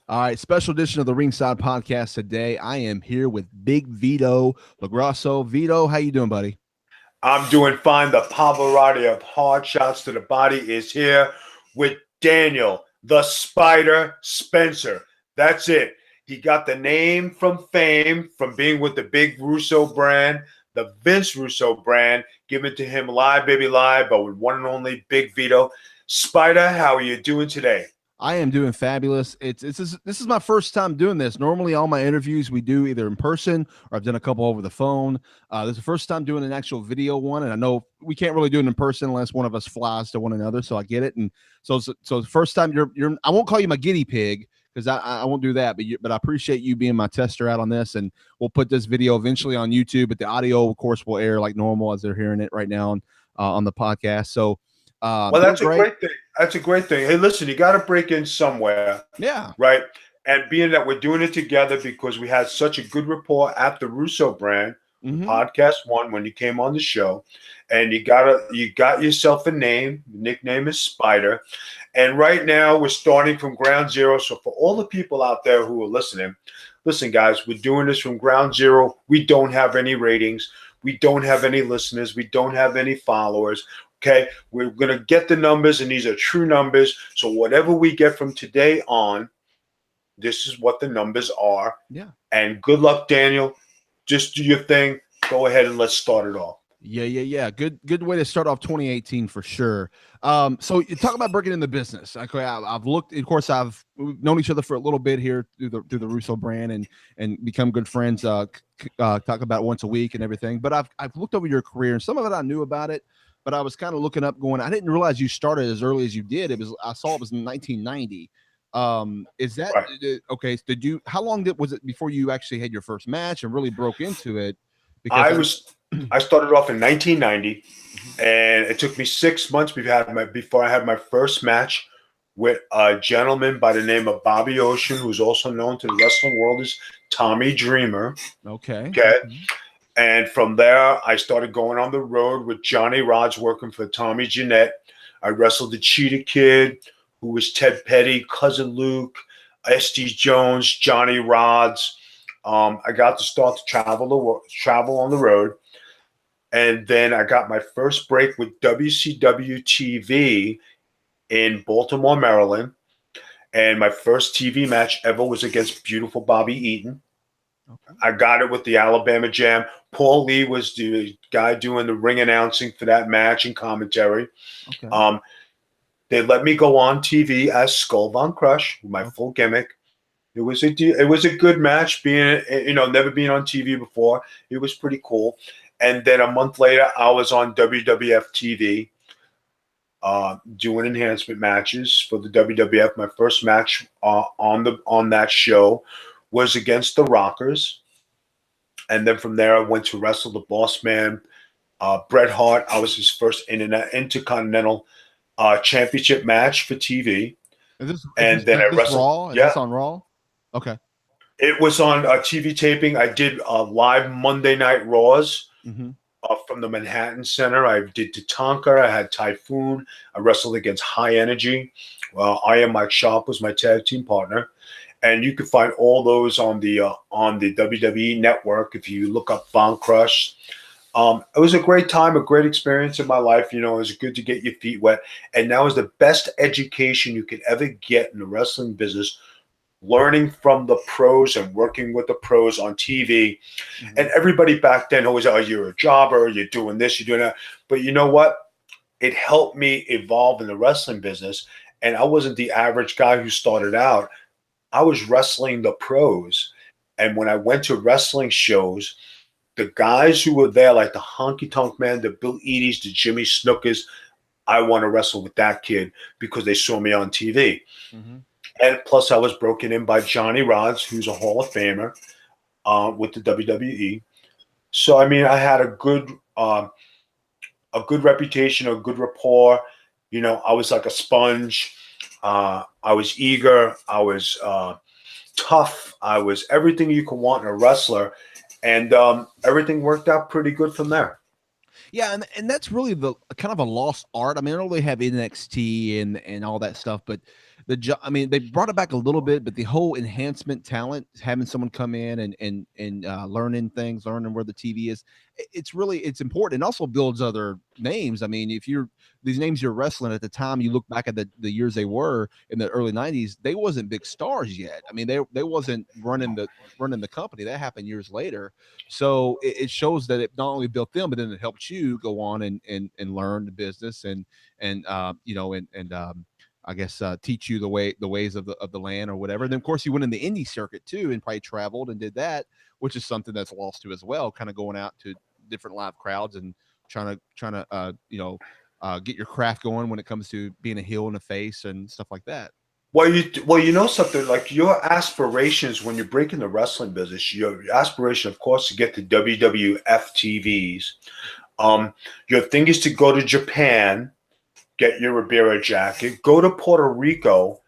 All right, special edition of the Ringside Podcast today. I am here with Big Vito LoGrasso. Vito, how you doing, buddy? I'm doing fine. The Pavarotti of hard shots to the body is here with Daniel, the Spider Spencer. That's it. He got the name from fame, from being with the Big Russo brand, the Vince Russo brand, given to him live, baby live, but with one and only Big Vito. Spyda, how are you doing today? I am doing fabulous. This is my first time doing this. Normally, all my interviews we do either in person or I've done a couple over the phone. This is the first time doing an actual video one, and I know we can't really do it in person unless one of us flies to one another. So I get it, and so the first time you're I won't call you my guinea pig because I won't do that, but I appreciate you being my tester out on this, and we'll put this video eventually on YouTube. But the audio, of course, will air like normal as they're hearing it right now on the podcast. So. Well, that's a great thing. That's a great thing. Hey, listen, you got to break in somewhere. Yeah. Right. And being that we're doing it together because we had such a good rapport at the Russo brand, podcast one, when you came on the show, and you got yourself a name. The nickname is Spider. And right now we're starting from ground zero. So for all the people out there who are listening, listen, guys, we're doing this from ground zero. We don't have any ratings. We don't have any listeners. We don't have any followers. Okay, we're going to get the numbers, and these are true numbers. So whatever we get from today on, this is what the numbers are. Yeah. And good luck, Daniel. Just do your thing. Go ahead and let's start it off. Yeah. Good way to start off 2018 for sure. So you talk about breaking in the business. Okay, I've looked. Of course, we've known each other for a little bit here through the Russo brand and become good friends. Talk about it once a week and everything. But I've looked over your career, and some of it I knew about it. But I was kind of looking up going, I didn't realize you started as early as you did. I saw it was in 1990. Is that right? Okay? How long was it before you actually had your first match and really broke into it? Because I started off in 1990, and it took me 6 months before I had my first match with a gentleman by the name of Bobby Ocean, who's also known to the wrestling world as Tommy Dreamer. Okay. And from there, I started going on the road with Johnny Rods, working for Tommy Jeanette. I wrestled the Cheetah Kid, who was Ted Petty, Cousin Luke, S.D. Jones, Johnny Rods. I got to start to travel on the road. And then I got my first break with WCW TV in Baltimore, Maryland. And my first TV match ever was against beautiful Bobby Eaton. Okay. I got it with the Alabama Jam. Paul Lee was the guy doing the ring announcing for that match and commentary. Okay. They let me go on TV as Skull Von Crush with my full gimmick. It was a good match, being never being on TV before. It was pretty cool. And then a month later, I was on WWF TV doing enhancement matches for the WWF. My first match on that show was against the Rockers. And then from there, I went to wrestle the Boss Man, Bret Hart. I was his first Intercontinental Championship match for TV. Is this Raw? Is this on Raw? Okay. It was on TV taping. I did live Monday Night Raws from the Manhattan Center. I did Tatanka. I had Typhoon. I wrestled against High Energy. I Am Mike Sharp was my tag team partner. And you can find all those on the WWE network if you look up Von Crush. It was a great time, a great experience in my life. It was good to get your feet wet. And that was the best education you could ever get in the wrestling business, learning from the pros and working with the pros on TV. And everybody back then always, you're a jobber, you're doing this, you're doing that. But you know what? It helped me evolve in the wrestling business. And I wasn't the average guy who started out. I was wrestling the pros. And when I went to wrestling shows, the guys who were there, like the Honky Tonk Man, the Bill Eady's, the Jimmy Snookers, I want to wrestle with that kid because they saw me on TV. And plus I was broken in by Johnny Rods, who's a Hall of Famer with the WWE. So, I had a good reputation, a good rapport. I was like a sponge. I was eager. I was tough. I was everything you could want in a wrestler. And everything worked out pretty good from there. Yeah, and that's really the kind of a lost art. I know they have NXT and all that stuff, but I mean, they brought it back a little bit, but the whole enhancement talent, having someone come in and learning things, learning where the TV is, it's important. It also builds other names. I mean, if you're these names you're wrestling at the time, you look back at the years they were in the early '90s, they wasn't big stars yet. I mean, they wasn't running the company. That happened years later. So it shows that it not only built them, but then it helped you go on and learn the business and I guess teach you the ways of the land or whatever. And then of course you went in the indie circuit too, and probably traveled and did that, which is something that's lost to as well. Kind of going out to different live crowds and trying to get your craft going when it comes to being a heel and a face and stuff like that. Well, you know something, like your aspirations when you're breaking the wrestling business, your aspiration, of course, to get to WWF TVs. Your thing is to go to Japan, get your Ribera jacket, go to Puerto Rico,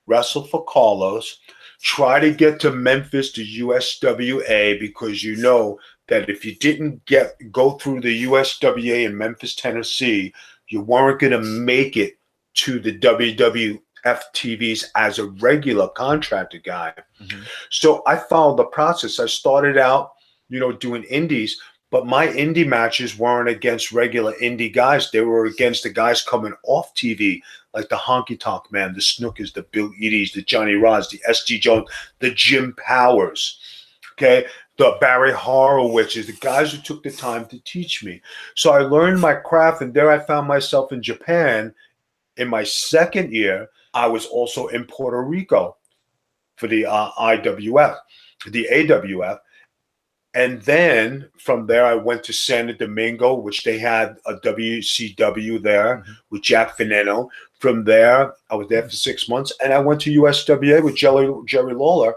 wrestle for Carlos, try to get to Memphis to USWA, because you know that if you didn't go through the USWA in Memphis, Tennessee, you weren't going to make it to the WWF TVs as a regular contracted guy. Mm-hmm. So I followed the process. I started out, doing indies, but my indie matches weren't against regular indie guys. They were against the guys coming off TV, like the Honky Tonk Man, the Snookers, the Bill Eady's, the Johnny Rods, the S.G. Jones, the Jim Powers, okay, the Barry Horowitzes, the guys who took the time to teach me. So I learned my craft, and there I found myself in Japan. In my second year, I was also in Puerto Rico for the IWF, the AWF. And then from there, I went to Santo Domingo, which they had a WCW there with Jack Veneno. From there, I was there for 6 months, and I went to USWA with Jerry Lawler.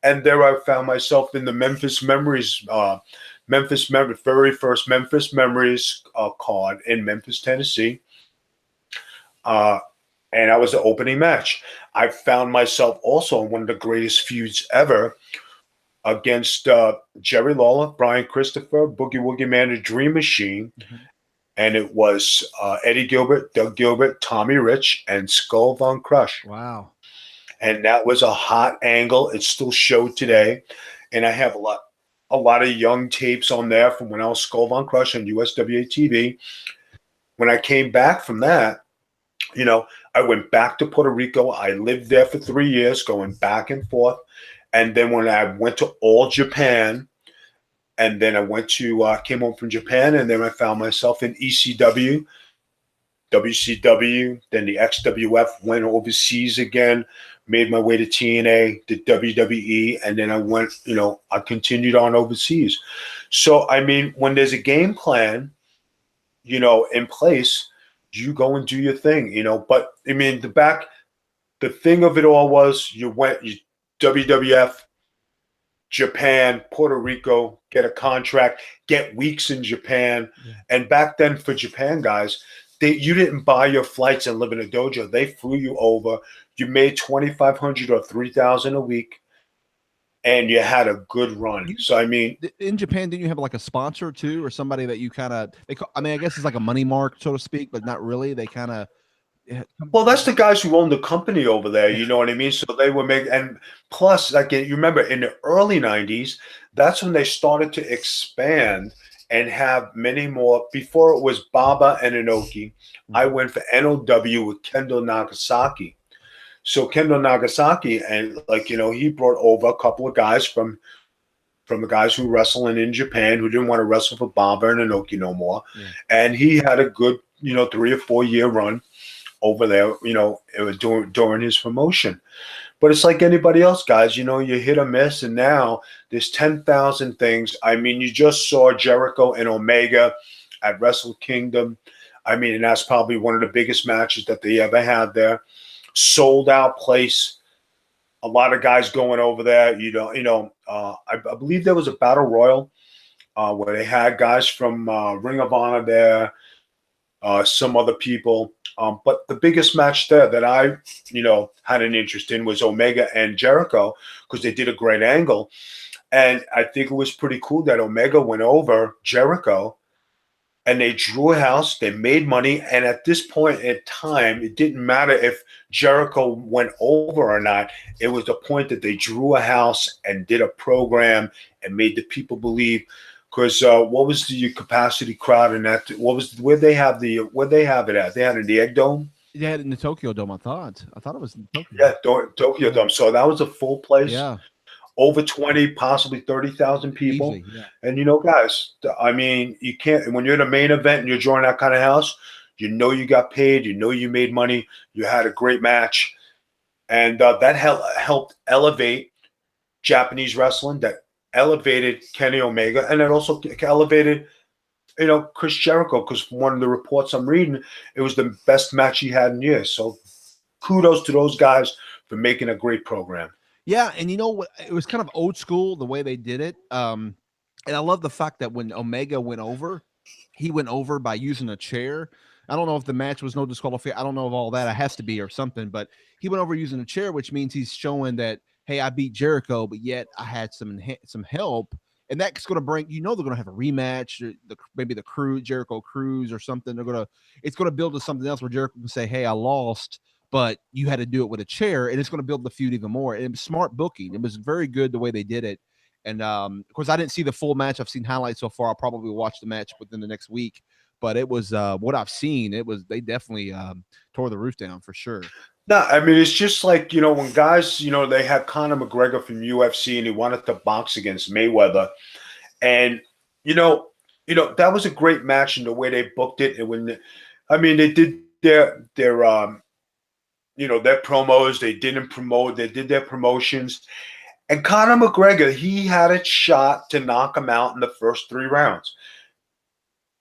And there I found myself in the Memphis Memories, very first Memphis Memories card in Memphis, Tennessee. And I was the opening match. I found myself also in one of the greatest feuds ever against Jerry Lawler, Brian Christopher, Boogie Woogie Man, the Dream Machine. Mm-hmm. And it was Eddie Gilbert, Doug Gilbert, Tommy Rich, and Skull Von Crush. Wow. And that was a hot angle. It's still showed today. And I have a lot of young tapes on there from when I was Skull Von Crush on USWA TV. When I came back from that, I went back to Puerto Rico. I lived there for 3 years, going back and forth. And then when I went to All Japan, and then I went to came home from Japan, and then I found myself in ECW, WCW, then the XWF, went overseas again, made my way to TNA, the WWE, and then I went, I continued on overseas. So, I mean, when there's a game plan, in place, you go and do your thing, But, I mean, the thing of it all was you WWF, Japan, Puerto Rico, get a contract, get weeks in Japan. Yeah. And back then for Japan guys, you didn't buy your flights and live in a dojo. They flew you over. You made $2,500 or $3,000 a week, and you had a good run. So, I mean, in Japan, didn't you have like a sponsor too, or somebody that you kind of, I mean, I guess it's like a money mark, so to speak, but not really. They kind of, well, that's the guys who own the company over there. You know what I mean? So they were making, and plus, like you remember in the early 90s, that's when they started to expand and have many more. Before it was Baba and Inoki, I went for NOW with Kendo Nagasaki. So Kendo Nagasaki, and he brought over a couple of guys from the guys who were wrestling in Japan who didn't want to wrestle for Baba and Inoki no more. Yeah. And he had a good, 3 or 4 year run over there, during his promotion. But it's like anybody else, guys, you hit or miss, and now there's 10,000 things. I mean, you just saw Jericho and Omega at Wrestle Kingdom. I mean, and that's probably one of the biggest matches that they ever had there. Sold out place. A lot of guys going over there. I believe there was a battle royal where they had guys from Ring of Honor there, some other people. But the biggest match there that I, had an interest in was Omega and Jericho, because they did a great angle. And I think it was pretty cool that Omega went over Jericho and they drew a house. They made money, and at this point in time, it didn't matter if Jericho went over or not. It was the point that they drew a house and did a program and made the people believe. Because what was the capacity crowd in that? What was where they have it at? They had it in the Egg Dome. They had it in the Tokyo Dome. I thought it was in Tokyo. Yeah, Tokyo Dome. So that was a full place. Yeah. Over 20, possibly 30,000 people. Easily, yeah. And, guys, I mean, you can't, when you're in a main event and you're drawing that kind of house, you got paid, you made money, you had a great match. And that helped elevate Japanese wrestling, that elevated Kenny Omega, and it also elevated, Chris Jericho, because one of the reports I'm reading, it was the best match he had in years. So kudos to those guys for making a great program. Yeah, and it was kind of old school the way they did it. And I love the fact that when Omega went over, he went over by using a chair. I don't know if the match was no disqualification. I don't know if all that. It has to be or something, but he went over using a chair, which means he's showing that, hey, I beat Jericho, but yet I had some help. And that's going to bring, they're going to have a rematch, maybe the Jericho Cruise or something. It's going to build to something else where Jericho can say, hey, I lost, but you had to do it with a chair, and it's going to build the feud even more. And it was smart booking. It was very good the way they did it. And of course, I didn't see the full match. I've seen highlights so far. I'll probably watch the match within the next week. But it was what I've seen. They definitely tore the roof down for sure. No, I mean, it's just like, when guys, they had Conor McGregor from UFC and he wanted to box against Mayweather. And, that was a great match in the way they booked it. And they did their promos, they did their promotions. And Conor McGregor, he had a shot to knock him out in the first 3 rounds.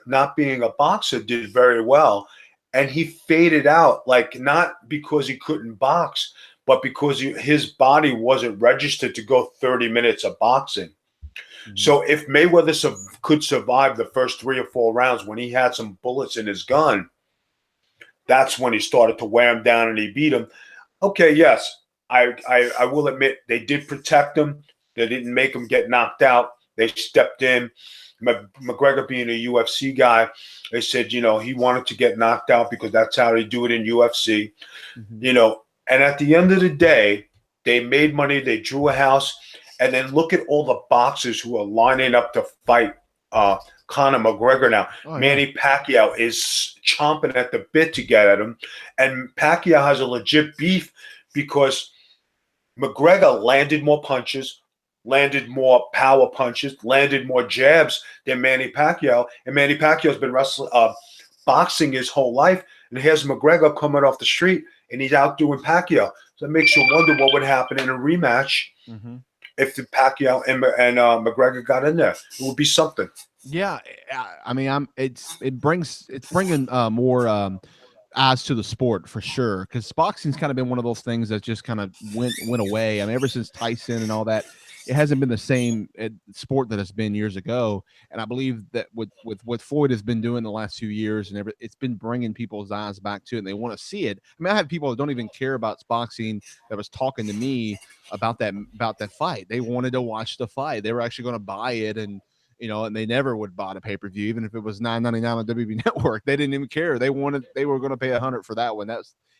Not being a boxer, did very well. And he faded out, not because he couldn't box, but because his body wasn't registered to go 30 minutes of boxing. Mm-hmm. So if Mayweather could survive the first 3 or 4 rounds when he had some bullets in his gun, that's when he started to wear him down and he beat him. Okay, yes, I will admit they did protect him. They didn't make him get knocked out. They stepped in. McGregor being a UFC guy, they said, he wanted to get knocked out because that's how they do it in UFC. Mm-hmm. And at the end of the day, they made money. They drew a house. And then look at all the boxers who are lining up to fight Conor McGregor now. Oh, yeah. Manny Pacquiao is chomping at the bit to get at him. And Pacquiao has a legit beef because McGregor landed more punches, landed more power punches, landed more jabs than Manny Pacquiao. And Manny Pacquiao's been boxing his whole life. And here's McGregor coming off the street, and he's outdoing Pacquiao. So it makes you wonder what would happen in a rematch if the Pacquiao and McGregor got in there. It would be something. Yeah, I mean, it's bringing more eyes to the sport for sure, because boxing's kind of been one of those things that just kind of went away. I mean, ever since Tyson and all that, it hasn't been the same sport that it's been years ago. And I believe that with what Floyd has been doing the last 2 years and it's been bringing people's eyes back to it, and they want to see it. I mean, I have people that don't even care about boxing that was talking to me about that fight. They wanted to watch the fight. They were actually going to buy it, and and they never would buy a pay-per-view, even if it was $9.99 on WWE Network. They didn't even care. They were going to pay $100 for that one.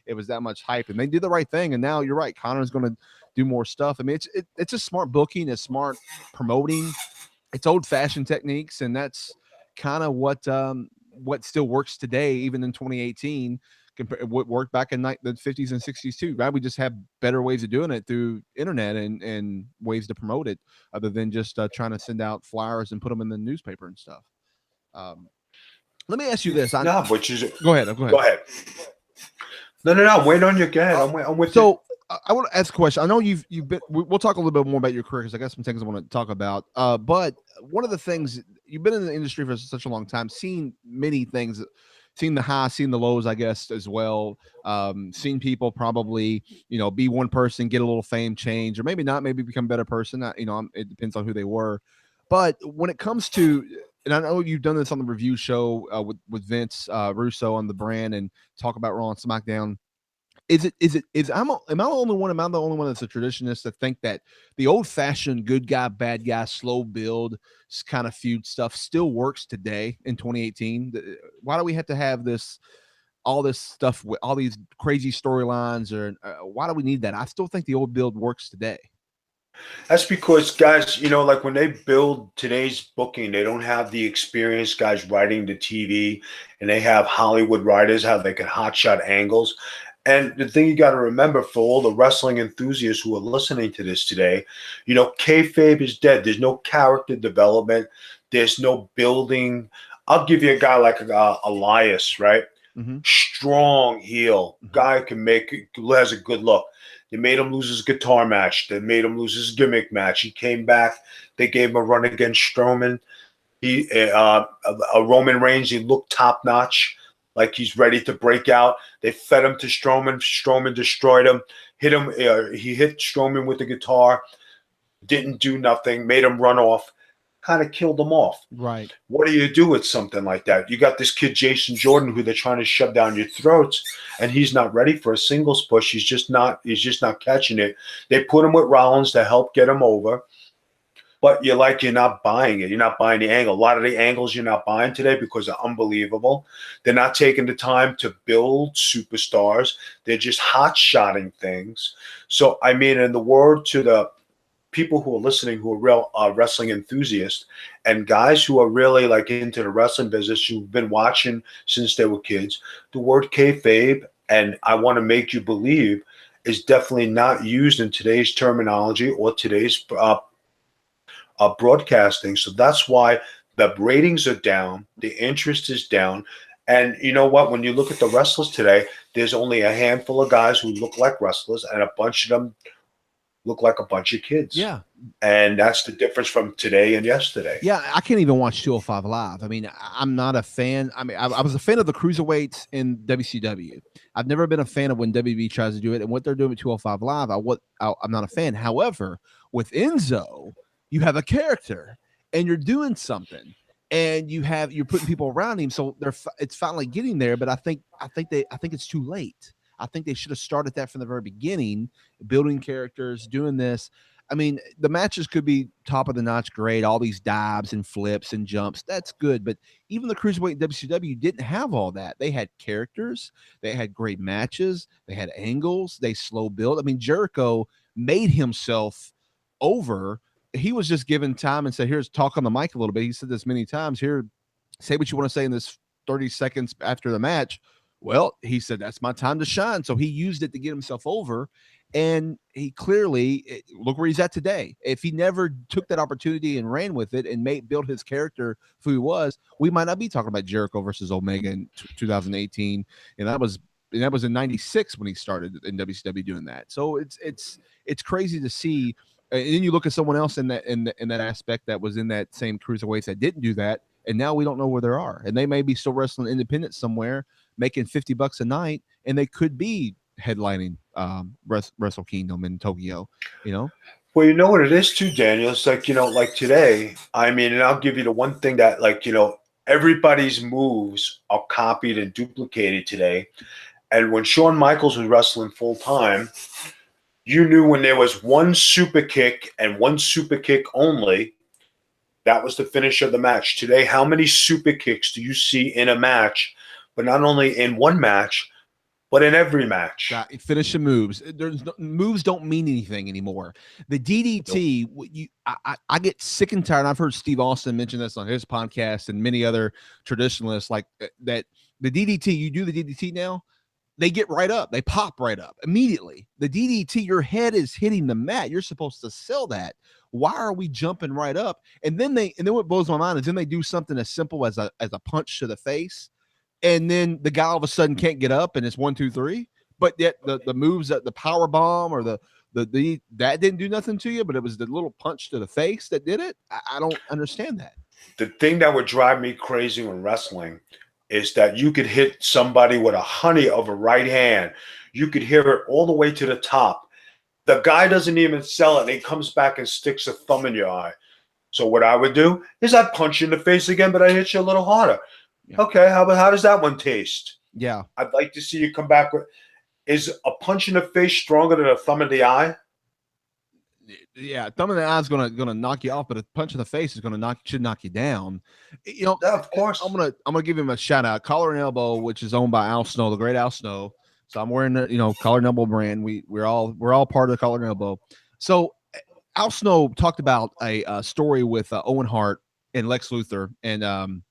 It was that much hype, and they did the right thing. And now you're right, Conor's going to do more stuff. I mean, it's a smart booking, it's smart promoting, it's old-fashioned techniques, and that's kind of what still works today, even in 2018. What worked back in the 50s and 60s too, right? We just have better ways of doing it through internet and ways to promote it, other than just trying to send out flyers and put them in the newspaper and stuff. Let me ask you this. Go ahead. Go ahead. No. Wait on your guy. I'm with you. So I want to ask a question. I know you've been. We'll talk a little bit more about your career because I got some things I want to talk about. But one of the things, you've been in the industry for such a long time, seen many things. Seen the highs, seen the lows, I guess, as well. Seen people probably, be one person, get a little fame, change, or maybe not, maybe become a better person. It depends on who they were. But when it comes to, and I know you've done this on the review show with Vince Russo on the brand and talk about Raw and SmackDown. am I the only one? Am I the only one that's a traditionalist that think that the old fashioned good guy, bad guy, slow build kind of feud stuff still works today in 2018? Why do we have to have all this stuff with all these crazy storylines, or why do we need that? I still think the old build works today. That's because guys, like when they build today's booking, they don't have the experienced guys writing the TV, and they have Hollywood writers how they can hotshot angles. And the thing you got to remember for all the wrestling enthusiasts who are listening to this today, kayfabe is dead. There's no character development. There's no building. I'll give you a guy like Elias, right? Mm-hmm. Strong heel. Guy has a good look. They made him lose his guitar match. They made him lose his gimmick match. He came back. They gave him a run against Strowman. A Roman Reigns, he looked top notch, like he's ready to break out. They fed him to Strowman. Strowman destroyed him. He hit Strowman with the guitar. Didn't do nothing. Made him run off. Kind of killed him off. Right. What do you do with something like that? You got this kid Jason Jordan who they're trying to shove down your throats, and he's not ready for a singles push. He's just not catching it. They put him with Rollins to help get him over, but you're not buying it. You're not buying the angle. A lot of the angles you're not buying today because they're unbelievable. They're not taking the time to build superstars. They're just hot-shotting things. So, in the word to the people who are listening who are real wrestling enthusiasts and guys who are really into the wrestling business, who've been watching since they were kids, the word kayfabe, and I want to make you believe, is definitely not used in today's terminology or today's broadcasting. So that's why the ratings are down, the interest is down. And you know what? When you look at the wrestlers today, there's only a handful of guys who look like wrestlers, and a bunch of them look like a bunch of kids. Yeah. And that's the difference from today and yesterday. Yeah, I can't even watch 205 Live. I'm not a fan. I was a fan of the cruiserweights in WCW. I've never been a fan of when WWE tries to do it, and what they're doing with 205 Live, I'm not a fan. However, with Enzo, you have a character, and you're doing something, and you're putting people around him, so it's finally getting there. But I think it's too late. I think they should have started that from the very beginning, building characters, doing this. The matches could be top of the notch, great, all these dives and flips and jumps. That's good. But even the cruiserweight in WCW didn't have all that. They had characters. They had great matches. They had angles. They slow build. Jericho made himself over. He was just given time and said, here's talk on the mic a little bit. He said this many times. Here, say what you want to say in this 30 seconds after the match. Well, he said, that's my time to shine. So he used it to get himself over. And he clearly, look where he's at today. If he never took that opportunity and ran with it and built his character who he was, we might not be talking about Jericho versus Omega in 2018. And that was in 96 when he started in WCW doing that. So it's crazy to see. And then you look at someone else in that aspect that was in that same cruiserweights that didn't do that. And now we don't know where they are. And they may be still wrestling independent somewhere, making $50 a night, and they could be headlining Wrestle Kingdom in Tokyo, Well, you know what it is too, Daniel? It's like today, and I'll give you the one thing that everybody's moves are copied and duplicated today. And when Shawn Michaels was wrestling full time, you knew when there was one super kick and one super kick only, that was the finish of the match. Today, how many super kicks do you see in a match? But not only in one match, but in every match. Finishing moves. Moves don't mean anything anymore. The DDT, nope. I get sick and tired. I've heard Steve Austin mention this on his podcast and many other traditionalists like that. The DDT, you do the DDT now, they get right up. They pop right up immediately. The DDT, your head is hitting the mat. You're supposed to sell that. Why are we jumping right up? And then what blows my mind is then they do something as simple as a punch to the face. And then the guy all of a sudden can't get up and it's 1, 2, 3. But yet the moves, that the power bomb or the that didn't do nothing to you, but it was the little punch to the face that did it. I don't understand that. The thing that would drive me crazy when wrestling is that you could hit somebody with a honey of a right hand. You could hear it all the way to the top. The guy doesn't even sell it, and he comes back and sticks a thumb in your eye. So what I would do is I'd punch you in the face again, but I hit you a little harder. Yeah. Okay, how does that one taste? Yeah. I'd like to see you come back with. Is a punch in the face stronger than a thumb in the eye? Yeah, thumb in the eye is gonna knock you off, but a punch in the face is should knock you down. Yeah, of course. I'm gonna give him a shout out. Collar and Elbow, which is owned by Al Snow, the great Al Snow. So I'm wearing the Collar and Elbow brand. We're all part of the Collar and Elbow. So Al Snow talked about a story with Owen Hart and Lex Luthor and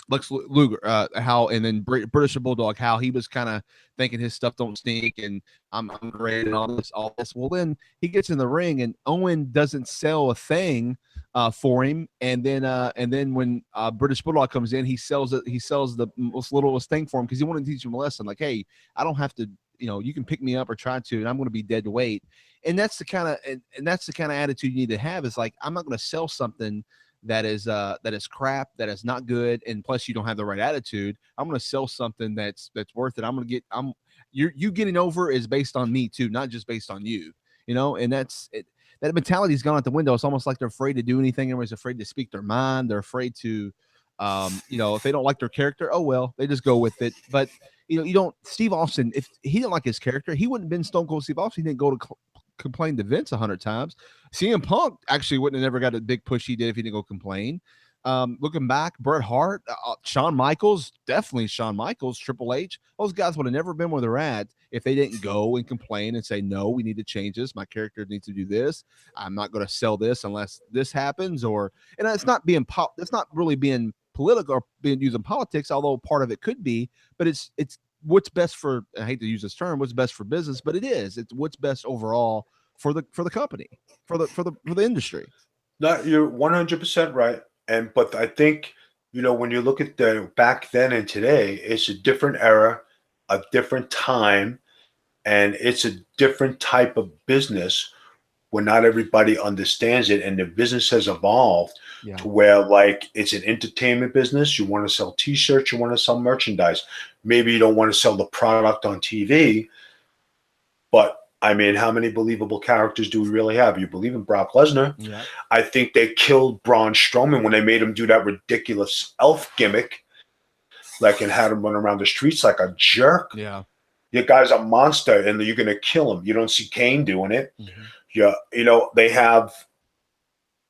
Lex Luger, how, and then British Bulldog, how he was kind of thinking his stuff don't stink and I'm great and all this. Well, then he gets in the ring and Owen doesn't sell a thing for him, and then when British Bulldog comes in, he sells the most littlest thing for him because he wanted to teach him a lesson. Like, hey, I don't have to, you can pick me up or try to, and I'm going to be dead weight. And that's the kind of and that's the kind of attitude you need to have. Is like, I'm not going to sell something that is crap, that is not good, and plus you don't have the right attitude. I'm going to sell something that's worth it. You getting over is based on me too, not just based on you. And that's it. That mentality's gone out the window. It's almost like they're afraid to do anything. Everybody's afraid to speak their mind. They're afraid to, if they don't like their character, oh well, they just go with it. But you don't. Steve Austin, if he didn't like his character, he wouldn't have been Stone Cold Steve Austin. He didn't go to complain to Vince 100 times. CM Punk actually wouldn't have never got a big push he did if he didn't go complain. Looking back, Bret Hart, Shawn Michaels, Triple H, those guys would have never been where they're at if they didn't go and complain and say, no, we need to change this. My character needs to do this. I'm not going to sell this unless this happens. And it's not really being political or being used in politics, although part of it could be, but it's what's best for, I hate to use this term, what's best for business, but it's what's best overall for the company, for the industry. No, you're 100% right. But I think, when you look at the back then and today, it's a different era, a different time, and it's a different type of business where not everybody understands it. And the business has evolved to where, like, it's an entertainment business. You want to sell T-shirts, you want to sell merchandise. Maybe you don't want to sell the product on TV, but I mean, how many believable characters do we really have? You believe in Brock Lesnar? Yeah. I think they killed Braun Strowman when they made him do that ridiculous elf gimmick, and had him run around the streets like a jerk. Yeah. Your guy's a monster, and you're going to kill him. You don't see Kane doing it. Mm-hmm. Yeah, they have,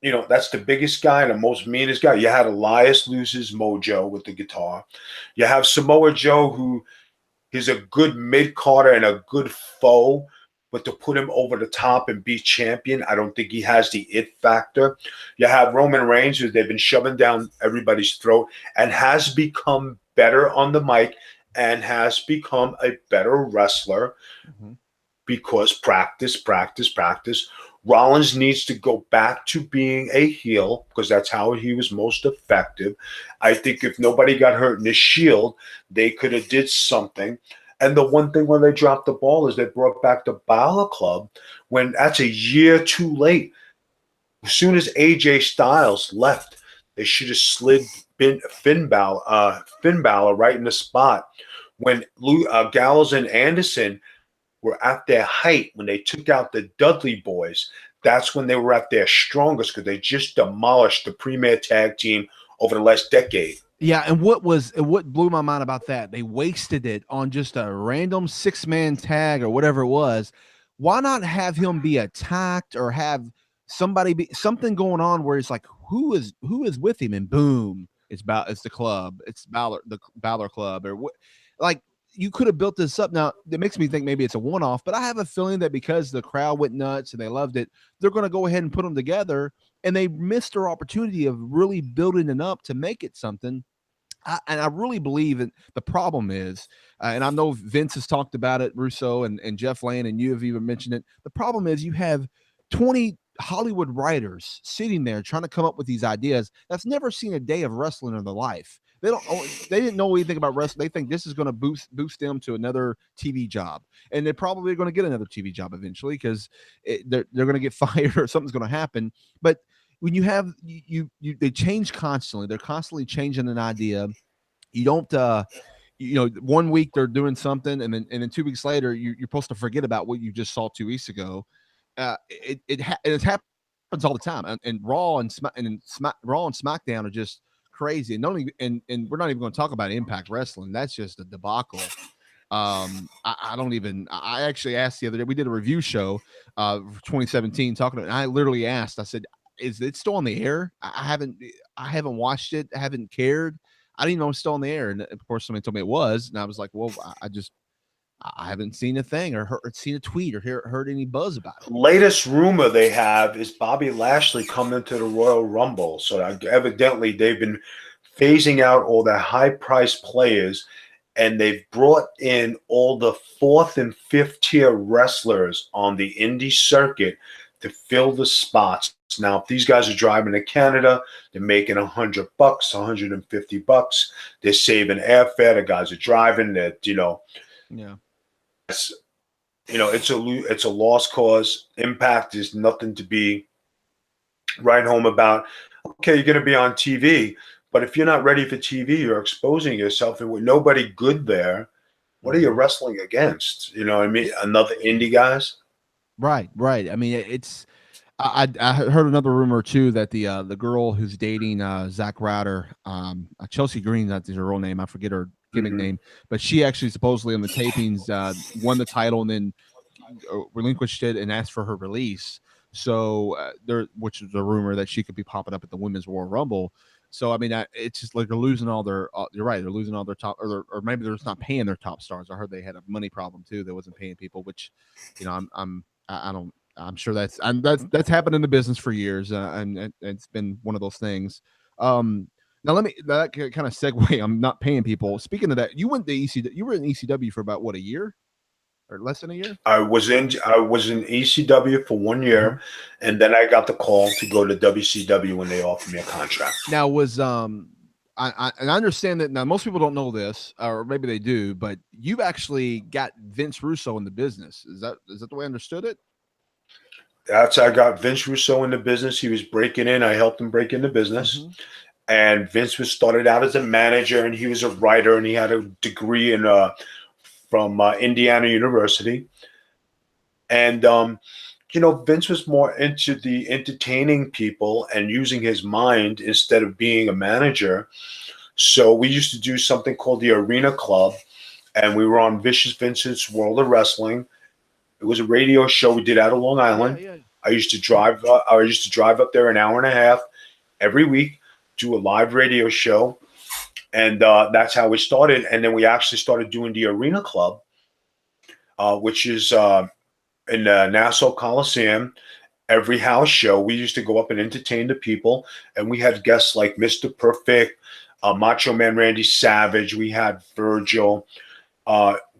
that's the biggest guy and the most meanest guy. You had Elias lose his mojo with the guitar. You have Samoa Joe, who is a good mid-carder and a good foe. But to put him over the top and be champion, I don't think he has the it factor. You have Roman Reigns, who they've been shoving down everybody's throat and has become better on the mic and has become a better wrestler because practice. Rollins needs to go back to being a heel because that's how he was most effective. I think if nobody got hurt in the Shield, they could have did something. And the one thing when they dropped the ball is they brought back the Balor Club when that's a year too late. As soon as AJ Styles left, they should have slid Finn Balor right in the spot. When Gallows and Anderson were at their height, when they took out the Dudley Boys, that's when they were at their strongest because they just demolished the premier tag team over the last decade. Yeah, and what blew my mind about that, they wasted it on just a random 6-man tag or whatever it was. Why not have him be attacked or have somebody be something going on where it's like, who is with him, and boom, it's the club, it's the Balor Club, or what? Like, you could have built this up. Now it makes me think maybe it's a one-off, but I have a feeling that because the crowd went nuts and they loved it, they're going to go ahead and put them together, and they missed their opportunity of really building it up to make it something. And I really believe that the problem is, and I know Vince has talked about it, Russo and Jeff Lane, and you have even mentioned it. The problem is you have 20 Hollywood writers sitting there trying to come up with these ideas that's never seen a day of wrestling in their life. They didn't know anything about wrestling. They think this is going to boost them to another TV job, and they're probably going to get another TV job eventually because they're going to get fired or something's going to happen. But when you have they change constantly. They're constantly changing an idea. You don't 1 week they're doing something, and then 2 weeks later you're supposed to forget about what you just saw 2 weeks ago. It happens all the time, and Raw and SmackDown are just crazy. And we're not even going to talk about Impact Wrestling. That's just a debacle. I don't even. I actually asked the other day. We did a review show, for 2017, talking to, and I literally asked. I said, "Is it still on the air?" I haven't watched it. I haven't cared. I didn't even know it was still on the air, and of course, somebody told me it was, and I was like, "Well, I haven't seen a thing or seen a tweet or heard any buzz about it." Latest rumor they have is Bobby Lashley coming to the Royal Rumble. So evidently they've been phasing out all the high-priced players, and they've brought in all the fourth and fifth tier wrestlers on the indie circuit to fill the spots. Now, if these guys are driving to Canada, they're making $100, $150. They're saving airfare. The guys are driving. That Yeah. it's a lost cause. Impact is nothing to be right home about. Okay, you're going to be on TV, but if you're not ready for TV, you're exposing yourself, and with nobody good there, what are you wrestling against? You know what I mean? Another indie guys. Right. I mean, it's. I heard another rumor too that the girl who's dating Zach Ryder, Chelsea Green, that's her real name. I forget her gimmick name, but she actually supposedly on the tapings won the title and then relinquished it and asked for her release. So which is a rumor that she could be popping up at the Women's Royal Rumble. So I mean, it's just like they're losing all their. You're right, they're losing all their top, or maybe they're just not paying their top stars. I heard they had a money problem too. They wasn't paying people, which, I don't. I'm sure that's happened in the business for years, and it's been one of those things. Now that kind of segue. I'm not paying people. Speaking of that, you went to ECW. You were in ECW for about what, a year or less than a year? I was in ECW for 1 year, and then I got the call to go to WCW when they offered me a contract. Now was I understand that now most people don't know this, or maybe they do, but you've actually got Vince Russo in the business. Is that the way I understood it? That's I got Vince Russo in the business. He was breaking in. I helped him break into business. And Vince was started out as a manager, and he was a writer, and he had a degree from Indiana University. And Vince was more into the entertaining people and using his mind instead of being a manager. So we used to do something called the Arena Club, and we were on Vicious Vince's World of Wrestling. It was a radio show we did out of Long Island. Yeah. I used to drive up there an hour and a half every week, do a live radio show, and that's how we started. And then we actually started doing the Arena Club, which is in the Nassau Coliseum. Every house show, we used to go up and entertain the people, and we had guests like Mr. Perfect, Macho Man Randy Savage. We had Virgil.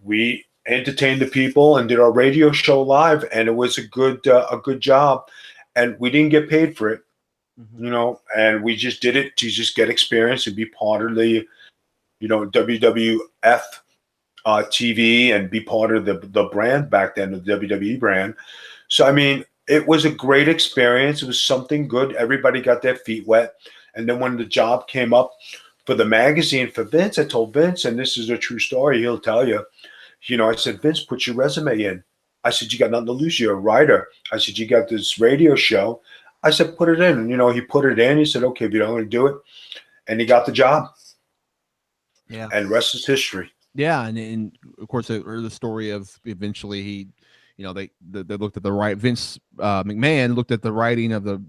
We entertained the people and did our radio show live, and it was a good job, and we didn't get paid for it, and we just did it to just get experience and be part of the WWF TV and be part of the brand back then, the WWE brand. So I mean, it was a great experience. It was something good. Everybody got their feet wet, and then when the job came up for the magazine for Vince, I told Vince, and this is a true story, he'll tell you. I said, Vince, put your resume in. I said, you got nothing to lose. You're a writer. I said, you got this radio show. I said, put it in. And, he put it in. He said, okay, if you don't want to do it. And he got the job. Yeah. And rest is history. Yeah. And of course, the story of eventually he, they looked at the right. Vince McMahon looked at the writing of the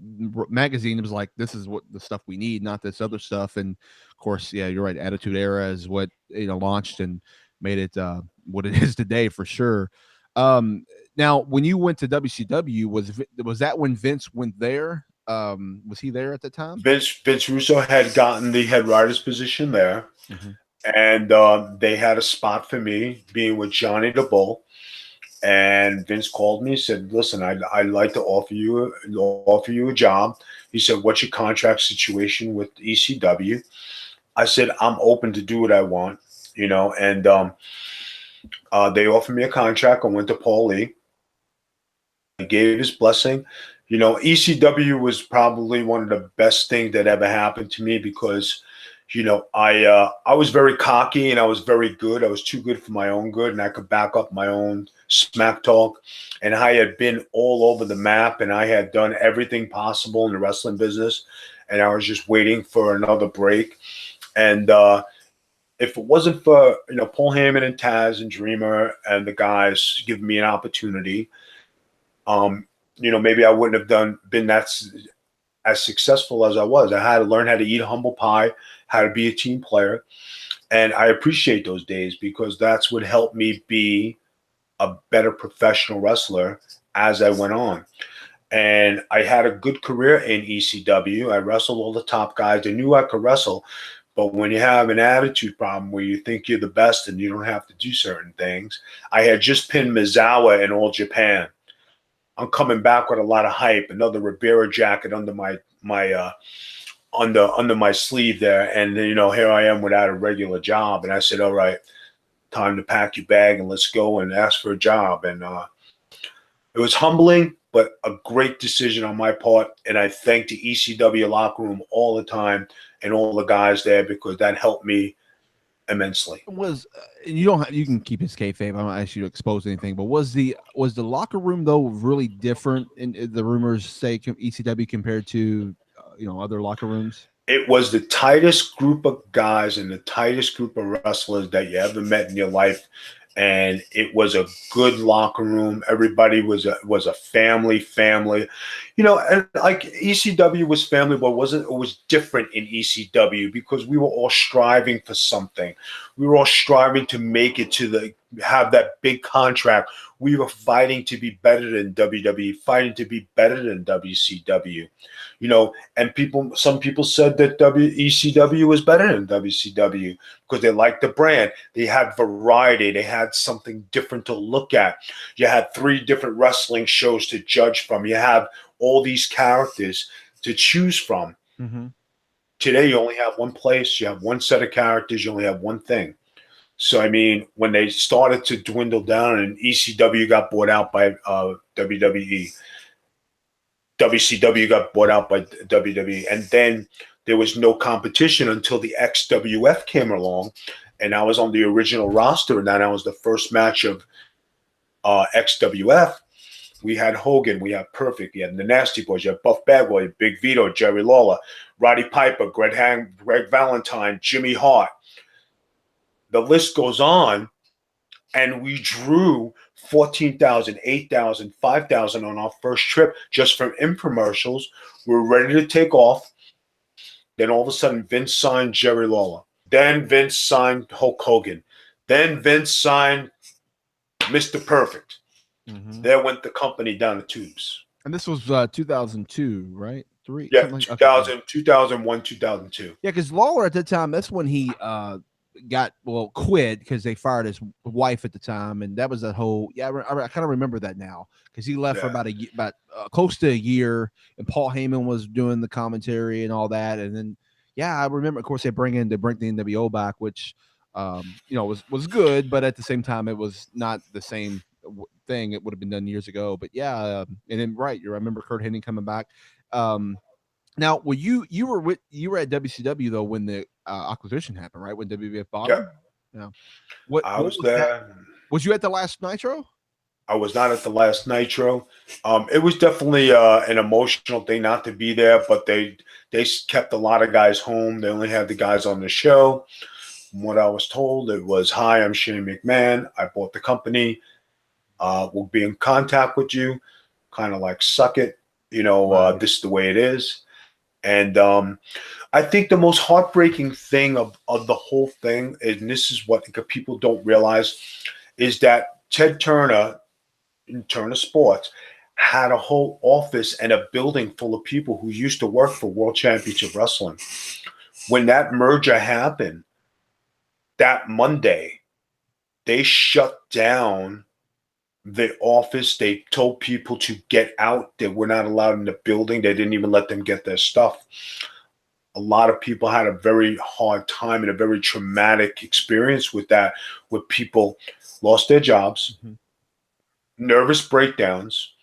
magazine. It was like, this is what the stuff we need, not this other stuff. And of course, yeah, you're right. Attitude Era is what, launched and made it what it is today for sure. Now, when you went to WCW, was that when Vince went there? Was he there at the time? Vince Russo had gotten the head writer's position there, and they had a spot for me being with Johnny the Bull. And Vince called me and said, listen, I'd like to offer you a job. He said, what's your contract situation with ECW? I said, I'm open to do what I want, and they offered me a contract. I went to Paul Lee. He gave his blessing. ECW was probably one of the best things that ever happened to me because, I was very cocky and I was very good. I was too good for my own good, and I could back up my own smack talk. And I had been all over the map, and I had done everything possible in the wrestling business, and I was just waiting for another break. And if it wasn't for, Paul Heyman and Taz and Dreamer and the guys giving me an opportunity, maybe I wouldn't have been that as successful as I was. I had to learn how to eat humble pie, how to be a team player. And I appreciate those days because that's what helped me be a better professional wrestler as I went on. And I had a good career in ECW. I wrestled all the top guys. They knew I could wrestle. But when you have an attitude problem where you think you're the best and you don't have to do certain things, I had just pinned Mizawa in All Japan. I'm coming back with a lot of hype, another Ribera jacket under my under my sleeve there, and here I am without a regular job, and I said, all right, time to pack your bag and let's go and ask for a job. And it was humbling, but a great decision on my part, and I thank the ECW locker room all the time and all the guys there because that helped me immensely. You can keep his kayfabe. I'm not asking you to expose anything, but was the locker room though really different in the rumors say ECW compared to other locker rooms? It was the tightest group of guys and the tightest group of wrestlers that you ever met in your life. And it was a good locker room. Everybody was a family, and like ECW was family, but it was different in ECW because we were all striving for something. We were all striving to make it have that big contract. We were fighting to be better than WWE, fighting to be better than WCW, and some people said that ECW was better than WCW because they liked the brand. They had variety. They had something different to look at. You had 3 different wrestling shows to judge from. You have all these characters to choose from. Mm-hmm. Today, you only have one place. You have one set of characters. You only have one thing. So, I mean, when they started to dwindle down and ECW got bought out by WWE, WCW got bought out by WWE, and then there was no competition until the XWF came along, and I was on the original roster, and that was the first match of XWF. We had Hogan, we had Perfect, we had the Nasty Boys, you had Buff Bagwell, Big Vito, Jerry Lawler, Roddy Piper, Greg Valentine, Jimmy Hart. The list goes on, and we drew 14,000, 8,000, 5,000 on our first trip just from infomercials. We were ready to take off. Then all of a sudden, Vince signed Jerry Lawler. Then Vince signed Hulk Hogan. Then Vince signed Mr. Perfect. Mm-hmm. There went the company down the tubes. And this was 2002, right? 3? Yeah, 2000, 2001, 2002. Yeah, because Lawler at that time, that's when he quit because they fired his wife at the time, and that was that whole. Yeah, I kind of remember that now because he left for about close to a year, and Paul Heyman was doing the commentary and all that, and then I remember. Of course, they bring the NWO back, which was good, but at the same time, it was not the same thing it would have been done years ago. But and then I remember Kurt Hennig coming back. Now, you were at WCW though when the acquisition happened, right? When WWF bought him? Yeah. What was there? That? Was you at the last Nitro? I was not at the last Nitro. It was definitely an emotional thing not to be there, but they kept a lot of guys home. They only had the guys on the show. From what I was told, it was, "Hi, I'm Shane McMahon. I bought the company. We'll be in contact with you." Kind of like, suck it. Right. This is the way it is. And I think the most heartbreaking thing of the whole thing, and this is what people don't realize, is that Ted Turner, in Turner Sports, had a whole office and a building full of people who used to work for World Championship Wrestling. When that merger happened, that Monday, they shut down the office. They told people to get out. They were not allowed in the building. They didn't even let them get their stuff. A lot of people had a very hard time and a very traumatic experience with that, where people lost their jobs, nervous breakdowns,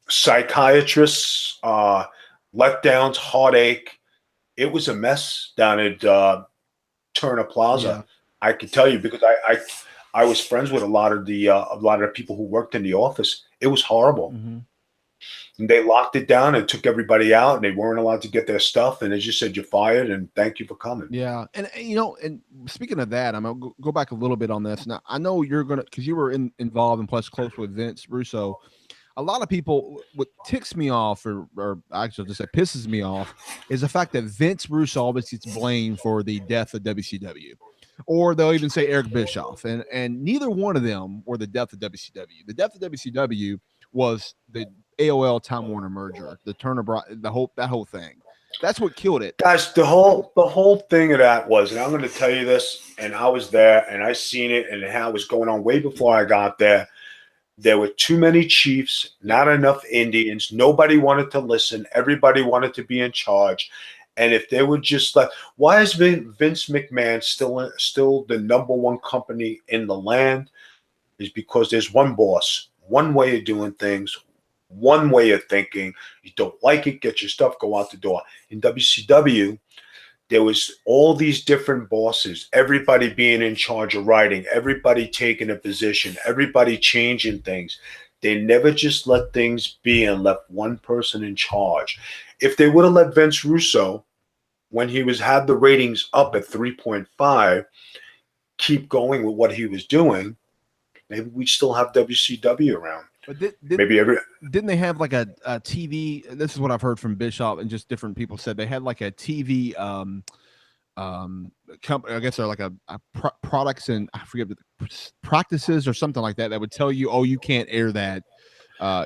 psychiatrists, letdowns, heartache. It was a mess down at Turner Plaza. Yeah. I can tell you because I was friends with a lot of the people who worked in the office. It was horrible. Mm-hmm. And they locked it down and took everybody out, and they weren't allowed to get their stuff. And they just said, "You're fired, and thank you for coming." Yeah, and and speaking of that, I'm gonna go back a little bit on this. Now, I know you're gonna, because you were involved and plus close with Vince Russo. A lot of people, what ticks me off, or actually just say pisses me off, is the fact that Vince Russo always gets blamed for the death of WCW, or they'll even say Eric Bischoff, and neither one of them were the death of WCW. The death of WCW was the AOL Time Warner merger, the Turner, that whole thing. That's what killed it. Guys, the whole thing of that was, and I'm going to tell you this, and I was there, and I seen it, and how it was going on way before I got there. There were too many chiefs, not enough Indians. Nobody wanted to listen. Everybody wanted to be in charge. And if they were just like, why is Vince McMahon still the number one company in the land? Is because there's one boss, one way of doing things, one way of thinking. You don't like it, get your stuff, go out the door. In WCW, there was all these different bosses, everybody being in charge of writing, everybody taking a position, everybody changing things. They never just let things be and left one person in charge. If they would have let Vince Russo, when he had the ratings up at 3.5, keep going with what he was doing, maybe we still have WCW around. But didn't they have like a TV? This is what I've heard from Bischoff and just different people said they had like a TV company. I guess they're like a products and I forget practices or something like that would tell you, oh, you can't air that.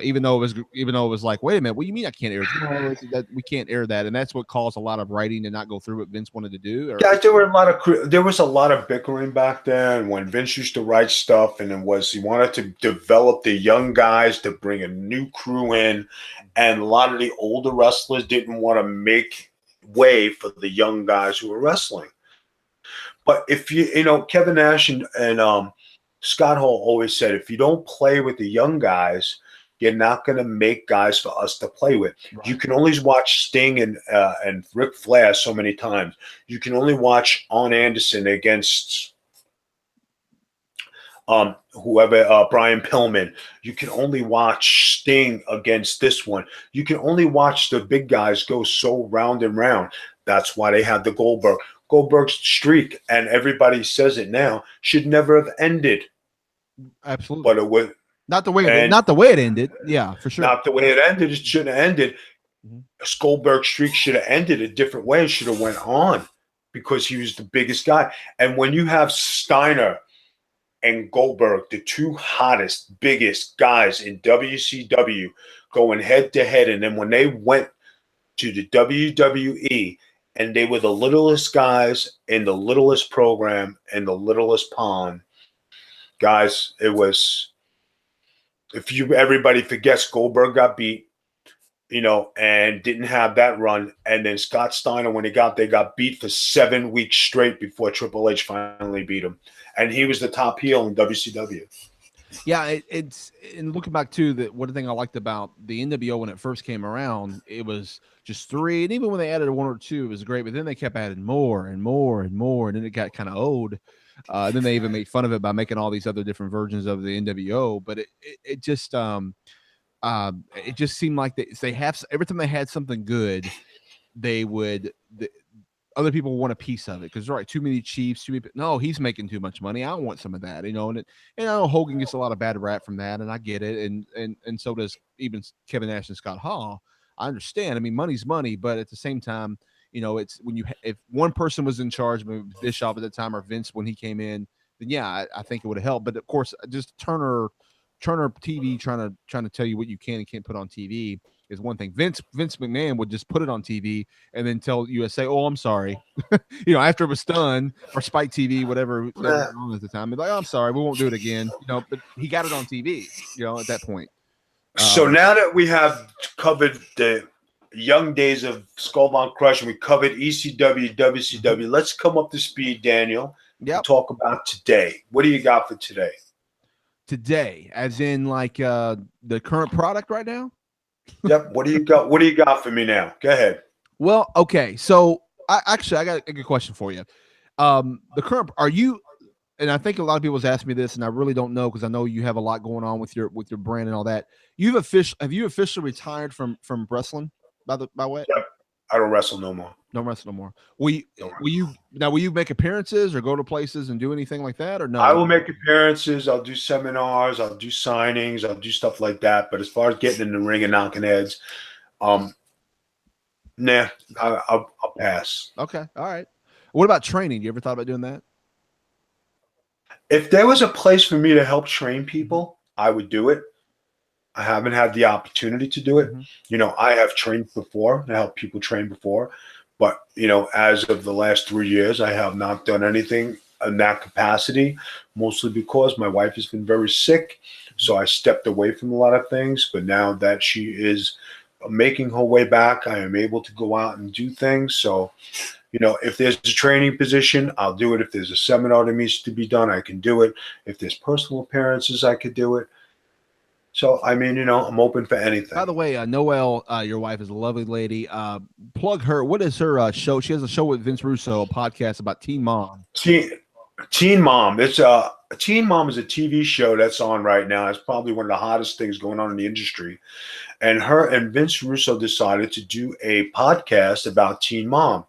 Even though it was like, wait a minute, what do you mean I can't air it? No, that we can't air that, and that's what caused a lot of writing to not go through what Vince wanted to do. Yeah, there was a lot of bickering back then when Vince used to write stuff, and he wanted to develop the young guys to bring a new crew in, and a lot of the older wrestlers didn't want to make way for the young guys who were wrestling. But if Kevin Nash and Scott Hall always said, if you don't play with the young guys, you're not going to make guys for us to play with. Right. You can only watch Sting and Ric Flair so many times. You can only watch Arn Anderson against whoever, Brian Pillman. You can only watch Sting against this one. You can only watch the big guys go so round and round. That's why they had the Goldberg's streak, and everybody says it now, should never have ended. Absolutely. But it would. Not the way it ended. Yeah, for sure. Not the way it ended. It shouldn't have ended. Mm-hmm. Goldberg streak should have ended a different way. It should have went on because he was the biggest guy. And when you have Steiner and Goldberg, the two hottest, biggest guys in WCW, going head to head, and then when they went to the WWE and they were the littlest guys in the littlest program and the littlest pond, guys, it was. Everybody forgets Goldberg got beat, and didn't have that run. And then Scott Steiner, when they got beat for 7 weeks straight before Triple H finally beat him. And he was the top heel in WCW. Yeah, it's and looking back to one thing I liked about the NWO when it first came around, it was just 3. And even when they added 1 or 2, it was great. But then they kept adding more and more and more. And then it got kind of old. Then they even made fun of it by making all these other different versions of the NWO. But it just seemed like they have every time they had something good, other people want a piece of it because right, too many chiefs, no, he's making too much money. I want some of that, and I know Hogan gets a lot of bad rap from that, and I get it, and so does even Kevin Nash and Scott Hall. I understand. I mean, money's money, but at the same time, it's when if one person was in charge, maybe Bischoff at the time or Vince when he came in, then yeah, I think it would have helped. But of course, just Turner TV trying to tell you what you can and can't put on TV is one thing. Vince McMahon would just put it on TV and then tell USA, "Oh, I'm sorry," after it was done, or Spike TV, whatever at the time. They're like, "Oh, I'm sorry, we won't do it again." But he got it on TV. At that point. So now that we have covered the young days of Skullbound Crush, and we covered ECW, WCW. Let's come up to speed, Daniel. Yeah. Talk about today. What do you got for today? Today, as in like the current product right now? Yep. What do you got? What do you got for me now? Go ahead. Well, okay. So I got a good question for you. The current, and I think a lot of people's asked me this, and I really don't know because I know you have a lot going on with your brand and all that. Have you officially retired from wrestling by way? Yep. I don't wrestle no more. Don't wrestle no more. Will No you now? Will you make appearances or go to places and do anything like that, or I no? will make appearances. I'll do seminars. I'll do signings. I'll do stuff like that. But as far as getting in the ring and knocking heads, nah, I'll pass. Okay, all right. What about training? You ever thought about doing that? If there was a place for me to help train people, I would do it. I haven't had the opportunity to do it. Mm-hmm. You know, I have trained before and helped people train before. But, you know, as of the last 3 years, I have not done anything in that capacity, mostly because my wife has been very sick. So I stepped away from a lot of things. But now that she is making her way back, I am able to go out and do things. So, you know, if there's a training position, I'll do it. If there's a seminar that needs to be done, I can do it. If there's personal appearances, I could do it. So, I mean, you know, I'm open for anything. By the way, Noelle, your wife is a lovely lady. Plug her. What is her show? She has a show with Vince Russo, a podcast about Teen Mom. Teen Mom. Teen Mom is a TV show that's on right now. It's probably one of the hottest things going on in the industry. And her and Vince Russo decided to do a podcast about Teen Mom.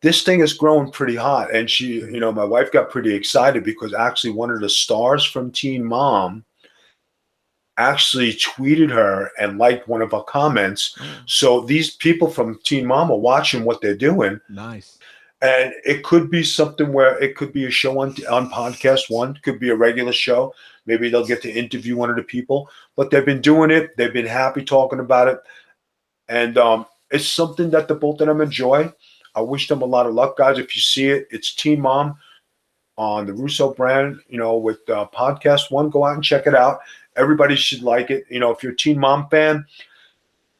This thing is growing pretty hot. And she, you know, my wife got pretty excited because actually one of the stars from Teen Mom actually tweeted her and liked one of her comments. So these people from Teen Mom are watching what they're doing. Nice. And it could be something where it could be a show on Podcast One, could be a regular show. Maybe they'll get to interview one of the people. But they've been doing it. They've been happy talking about it. And it's something that the both of them enjoy. I wish them a lot of luck, guys. If you see it, it's Teen Mom on the Russo brand, you know, with Podcast One. Go out and check it out. Everybody should like it. You know, if you're a Teen Mom fan,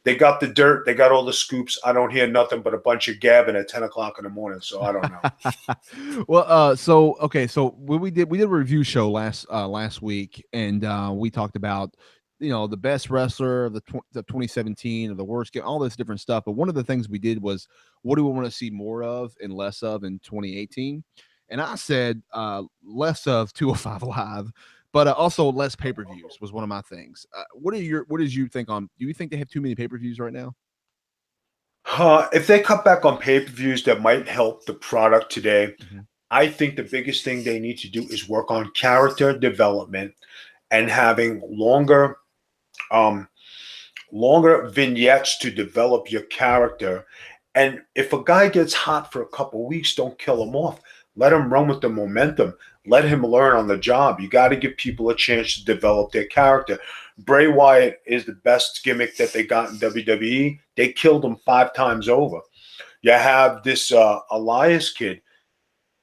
they got the dirt. They got all the scoops. I don't hear nothing but a bunch of gabbing at 10 o'clock in the morning. So I don't know. Well, so we did a review show last week, and we talked about, you know, the best wrestler of the 2017 or the worst game, all this different stuff. But one of the things we did was, what do we want to see more of and less of in 2018? And I said less of 205 Live. But also less pay-per-views was one of my things. What did you think on? Do you think they have too many pay-per-views right now? If they cut back on pay-per-views, that might help the product today. Mm-hmm. I think the biggest thing they need to do is work on character development and having longer vignettes to develop your character. And if a guy gets hot for a couple of weeks, don't kill him off. Let him run with the momentum. Let him learn on the job. You got to give people a chance to develop their character. Bray Wyatt is the best gimmick that they got in WWE. They killed him 5 times over. You have this Elias kid.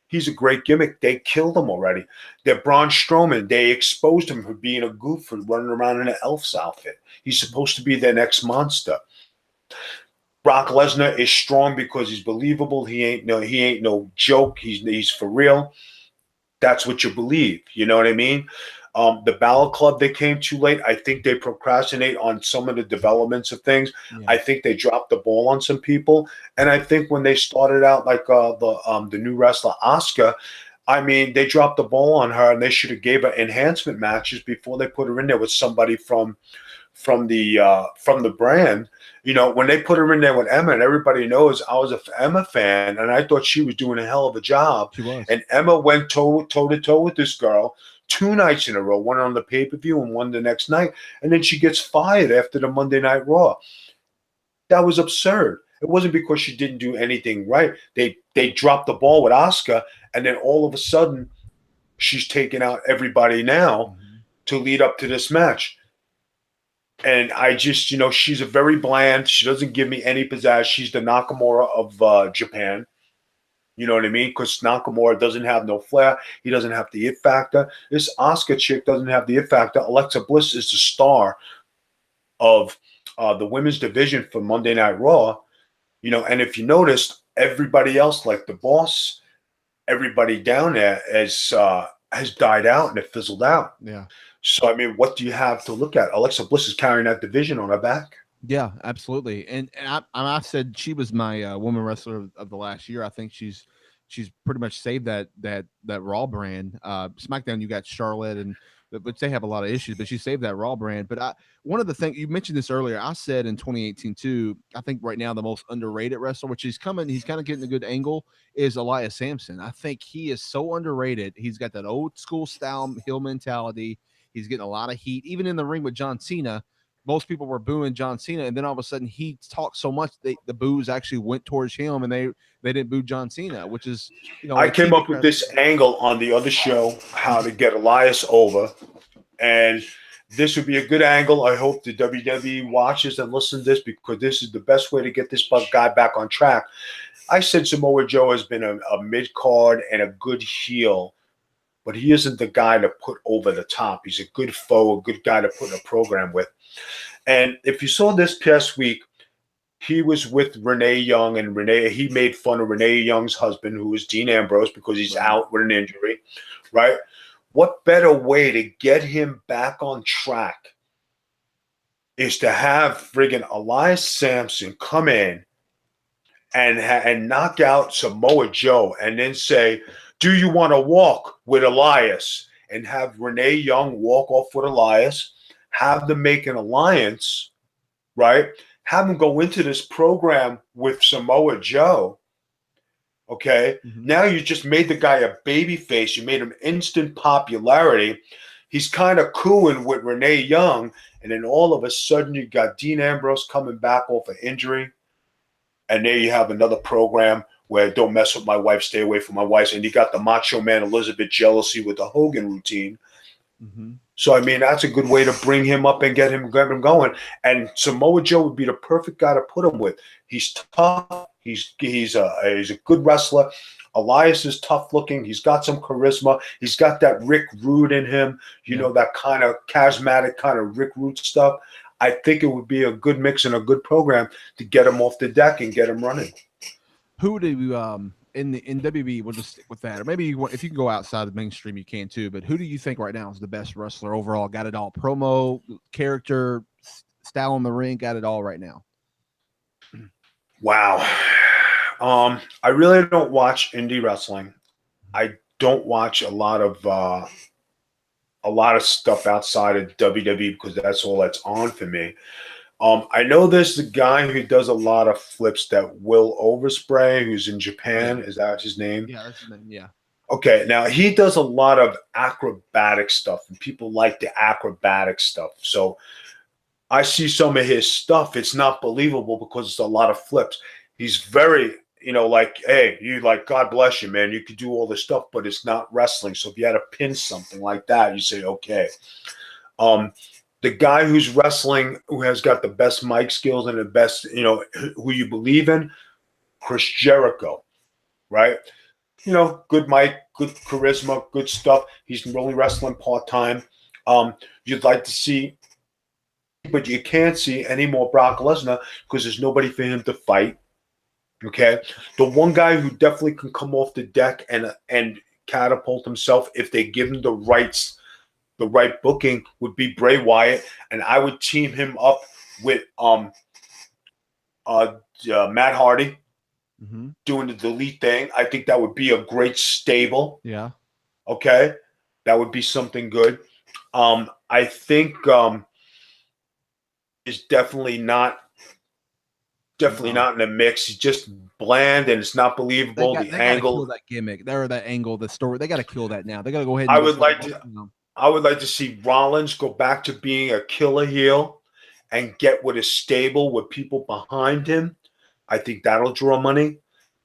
He's a great gimmick. They killed him already. They're Braun Strowman. They exposed him for being a goof and running around in an elf's outfit. He's supposed to be their next monster. Brock Lesnar is strong because he's believable. He ain't no joke. He's for real. That's what you believe. You know what I mean? The Balor Club, they came too late. I think they procrastinate on some of the developments of things. Yeah. I think they dropped the ball on some people. And I think when they started out like the new wrestler Asuka, I mean, they dropped the ball on her, and they should have gave her enhancement matches before they put her in there with somebody from the brand. You know, when they put her in there with Emma, and everybody knows I was an Emma fan, and I thought she was doing a hell of a job. She was. And Emma went toe to toe with this girl 2 nights in a row, one on the pay-per-view and one the next night. And then she gets fired after the Monday Night Raw. That was absurd. It wasn't because she didn't do anything right. They dropped the ball with Asuka, and then all of a sudden she's taking out everybody now to lead up to this match. And I just, you know, she's a very bland. She doesn't give me any pizzazz. She's the Nakamura of Japan. You know what I mean? Because Nakamura doesn't have no flair. He doesn't have the it factor. This Asuka chick doesn't have the it factor. Alexa Bliss is the star of the women's division for Monday Night Raw. You know, and if you noticed, everybody else, like the boss, everybody down there has died out and it fizzled out. Yeah. So, I mean, what do you have to look at? Alexa Bliss is carrying that division on her back. Yeah, absolutely. And I said she was my woman wrestler of the last year. I think she's she's pretty much saved that Raw brand. SmackDown, you got Charlotte, and which they have a lot of issues, but she saved that Raw brand. But one of the things you mentioned this earlier, I said in 2018 too. I think right now the most underrated wrestler, which he's kind of getting a good angle, is Elias Sampson. I think he is so underrated. He's got that old school style heel mentality. He's getting a lot of heat, even in the ring with John Cena. Most people were booing John Cena, and then all of a sudden he talked so much the boos actually went towards him, and they didn't boo John Cena, which is, I came up with this angle on the other show, how to get Elias over, and this would be a good angle. I hope the WWE watches and listens to this, because this is the best way to get this guy back on track. I said Samoa Joe has been a mid-card and a good heel, but he isn't the guy to put over the top. He's a good foe, a good guy to put in a program with. And if you saw this past week, he was with Renee Young, and he made fun of Renee Young's husband, who is Dean Ambrose, because he's out with an injury, right? What better way to get him back on track is to have friggin' Elias Sampson come in and knock out Samoa Joe, and then say, do you want to walk with Elias? And have Renee Young walk off with Elias, have them make an alliance, right? Have them go into this program with Samoa Joe. Okay. Mm-hmm. Now you just made the guy a baby face. You made him instant popularity. He's kind of cooing with Renee Young. And then all of a sudden you got Dean Ambrose coming back off an injury. And there you have another program where don't mess with my wife, stay away from my wife. And you got the Macho Man Elizabeth jealousy with the Hogan routine. Mm-hmm. So, I mean, that's a good way to bring him up and get him going. And Samoa Joe would be the perfect guy to put him with. He's tough. He's a good wrestler. Elias is tough looking. He's got some charisma. He's got that Rick Rude in him, you know, that kind of charismatic kind of Rick Rude stuff. I think it would be a good mix and a good program to get him off the deck and get him running. Who do you in WWE? We'll just stick with that, or maybe if you can go outside the mainstream, you can too. But who do you think right now is the best wrestler overall? Got it all: promo, character, style in the ring. Got it all right now. Wow. I really don't watch indie wrestling. I don't watch a lot of stuff outside of WWE because that's all that's on for me. I know there's a guy who does a lot of flips, that Will Overspray, who's in Japan. Is that his name? Yeah, that's his name. Yeah. Okay, now he does a lot of acrobatic stuff, and people like the acrobatic stuff. So I see some of his stuff. It's not believable because it's a lot of flips. He's very, like, hey, God bless you, man. You could do all this stuff, but it's not wrestling. So if you had to pin something like that, you say, okay. The guy who's wrestling, who has got the best mic skills and the best, who you believe in, Chris Jericho, right? Good mic, good charisma, good stuff. He's really wrestling part-time. You'd like to see, but you can't see any more Brock Lesnar because there's nobody for him to fight. Okay? The one guy who definitely can come off the deck and catapult himself if they give him the right booking would be Bray Wyatt, and I would team him up with Matt Hardy doing the delete thing. I think that would be a great stable. Yeah. Okay, that would be something good. I think is definitely not in the mix. He's just bland and it's not believable. They angle, kill that gimmick, that angle, the story. They got to kill that now. They got to go ahead. I would like to see Rollins go back to being a killer heel and get with a stable with people behind him. I think that'll draw money.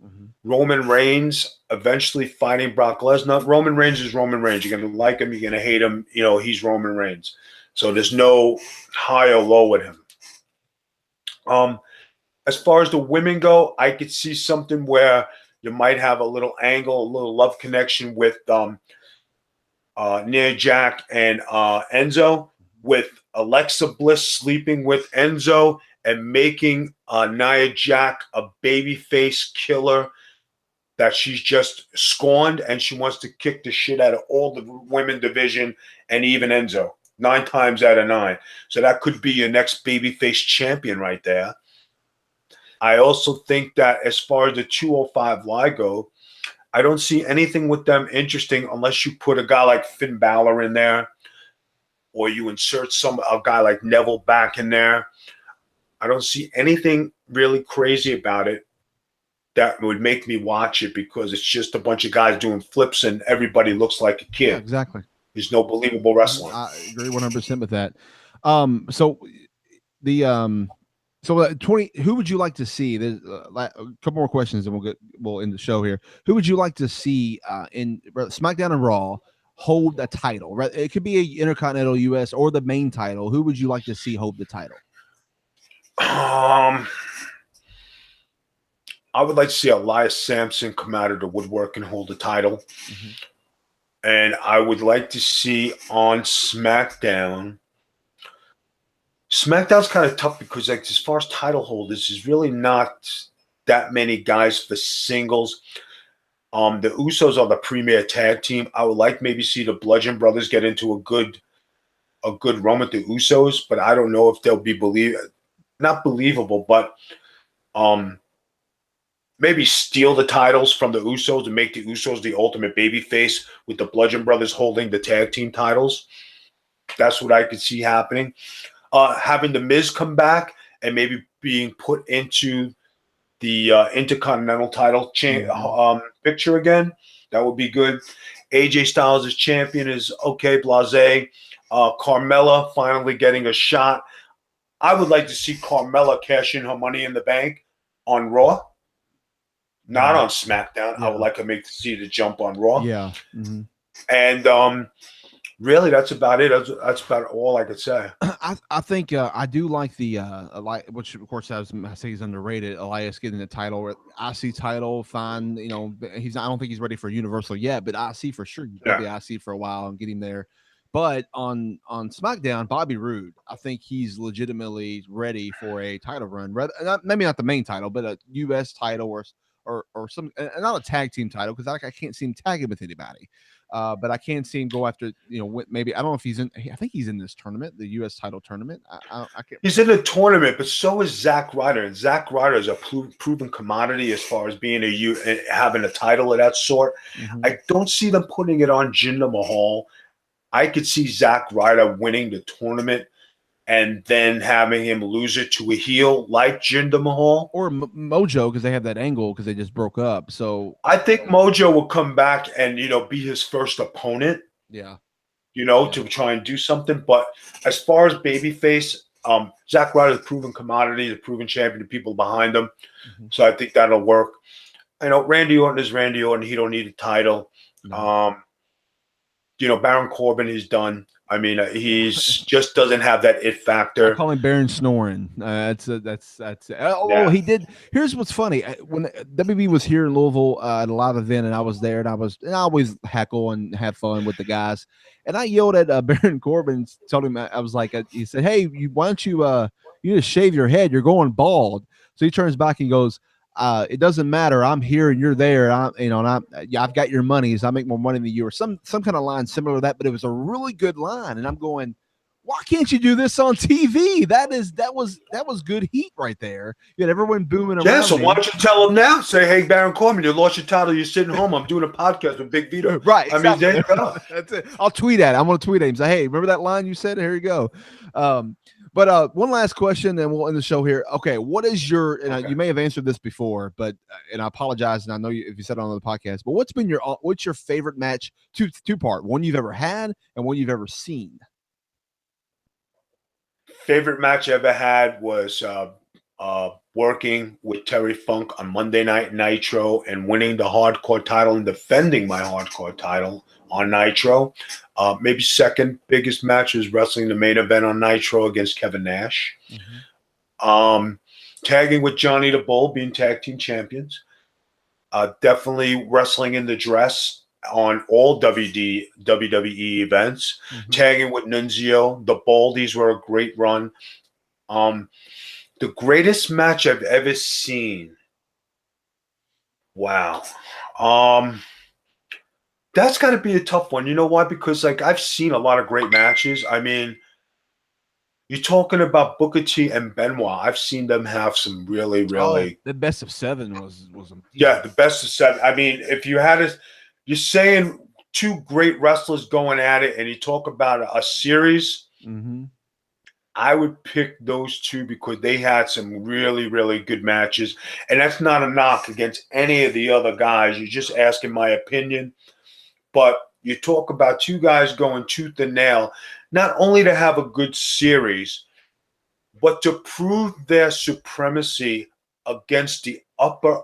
Mm-hmm. Roman Reigns eventually fighting Brock Lesnar. Roman Reigns is Roman Reigns. You're going to like him. You're going to hate him. He's Roman Reigns. So there's no high or low with him. As far as the women go, I could see something where you might have a little angle, a little love connection with Nia Jax and Enzo, with Alexa Bliss sleeping with Enzo and making Nia Jax a babyface killer that she's just scorned, and she wants to kick the shit out of all the women division and even Enzo 9 times out of 9. So that could be your next babyface champion right there. I also think that as far as the 205 Live go, I don't see anything with them interesting unless you put a guy like Finn Balor in there, or you insert a guy like Neville back in there. I don't see anything really crazy about it that would make me watch it, because it's just a bunch of guys doing flips and everybody looks like a kid. Yeah, exactly. There's no believable wrestling. I agree 100% with that. So the 20. Who would you like to see? There's a couple more questions, and we'll end the show here. Who would you like to see in SmackDown and Raw hold a title? Right, it could be a Intercontinental US or the main title. Who would you like to see hold the title? I would like to see Elias Sampson come out of the woodwork and hold the title. Mm-hmm. And I would like to see on SmackDown. SmackDown's kind of tough because, like, as far as title holders, there's really not that many guys for singles. The Usos are the premier tag team. I would like maybe see the Bludgeon Brothers get into a good run with the Usos, but I don't know if they'll be not believable, but maybe steal the titles from the Usos and make the Usos the ultimate babyface with the Bludgeon Brothers holding the tag team titles. That's what I could see happening. Having the Miz come back and maybe being put into the Intercontinental title picture again. That would be good. AJ Styles as champion is okay, blasé. Carmella finally getting a shot. I would like to see Carmella cash in her Money in the Bank on Raw, not on SmackDown. Yeah. I would like to see the jump on Raw. Yeah. Mm-hmm. And really, that's about it. That's about all I could say. I think I do like the which of course I say he's underrated. Elias getting the title, IC title, fine. You know, I don't think he's ready for Universal yet, but IC for sure. Maybe IC for a while and get him there. But on SmackDown, Bobby Roode, I think he's legitimately ready for a title run. Maybe not the main title, but a U.S. title or some, not a tag team title, because I can't see him tagging with anybody. But I can see him go after, maybe, I don't know if he's in, I think he's in this tournament, the U.S. title tournament. I can't. He's in the tournament, but so is Zack Ryder. And Zack Ryder is a proven commodity as far as being having a title of that sort. Mm-hmm. I don't see them putting it on Jinder Mahal. I could see Zack Ryder winning the tournament and then having him lose it to a heel like Jinder Mahal. Or Mojo, because they have that angle because they just broke up. So I think Mojo will come back and, be his first opponent. Yeah. To try and do something. But as far as babyface, Zack Ryder is a proven commodity, the proven champion, the people behind him. Mm-hmm. So I think that'll work. Randy Orton is Randy Orton. He don't need a title. Mm-hmm. Baron Corbin, he's done. I mean, he's just doesn't have that it factor. I call him Baron Snoring. That's Oh, he did. Here's what's funny. When WB was here in Louisville at a live event, and I was there, and I always heckle and have fun with the guys. And I yelled at Baron Corbin, told him, I was like, he said, "Hey, why don't you just shave your head? You're going bald." So he turns back and goes, "It doesn't matter. I'm here and you're there. I've got your money. So I make more money than you," or some kind of line similar to that. But it was a really good line, and I'm going, "Why can't you do this on TV? That was good heat right there. You had everyone booming around." Yeah, so why don't you tell them now? Say, "Hey, Baron Corbin, you lost your title. You're sitting home. I'm doing a podcast with Big Vito." Right. Exactly. I mean, there you go. That's it. I'll tweet at him. I'm going to tweet at him. Say, "Hey, remember that line you said? Here you go." But one last question, and we'll end the show here. Okay, what is your? And you may have answered this before, but and I apologize, and I know if you said it on the podcast. But what's your favorite match? Two part. One you've ever had, and one you've ever seen. Favorite match I ever had was working with Terry Funk on Monday Night Nitro and winning the hardcore title and defending my hardcore title on Nitro. Maybe second biggest match was wrestling the main event on Nitro against Kevin Nash. Mm-hmm. Tagging with Johnny the Bull, being tag team champions. Definitely wrestling in the dress on all WWE events. Mm-hmm. Tagging with Nunzio, the Bull. These were a great run. The greatest match I've ever seen. Wow. That's got to be a tough one. You know why? Because I've seen a lot of great matches. I mean, You're talking about Booker T and Benoit. I've seen them have some really, really. The best of 7 was Yeah, the best of 7. I mean, if you had a, you're saying two great wrestlers going at it, and you talk about a series. Mm-hmm. I would pick those two because they had some really, really good matches. And that's not a knock against any of the other guys. You're just asking my opinion. But you talk about two guys going tooth and nail, not only to have a good series, but to prove their supremacy against the upper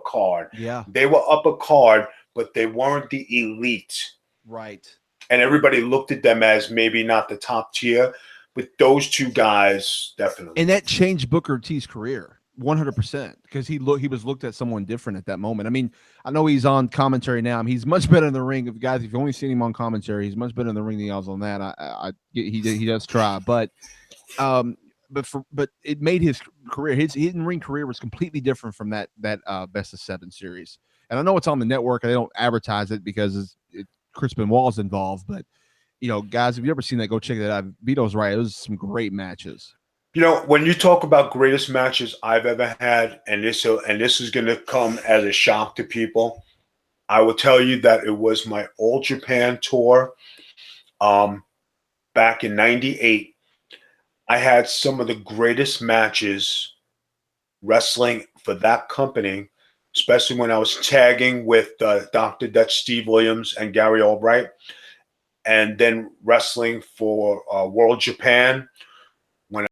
card. Yeah. They were upper card, but they weren't the elite. Right. And everybody looked at them as maybe not the top tier. But those two guys, definitely. And that changed Booker T's career 100% because he was looked at someone different at that moment. I mean, I know he's on commentary now. I mean, he's much better in the ring. If guys, if you've only seen him on commentary, he's much better in the ring than he was on that. He does try, but it made his career. His in-ring career was completely different from that best of 7 series. And I know it's on the network and they don't advertise it because Chris Benoit's involved, but guys, if you've ever seen that, go check that out. Vito's right. It was some great matches. When you talk about greatest matches I've ever had, and this is going to come as a shock to people, I will tell you that it was my All Japan tour back in '98. I had some of the greatest matches wrestling for that company, especially when I was tagging with Dr. Dutch Steve Williams and Gary Albright. And then wrestling for World Japan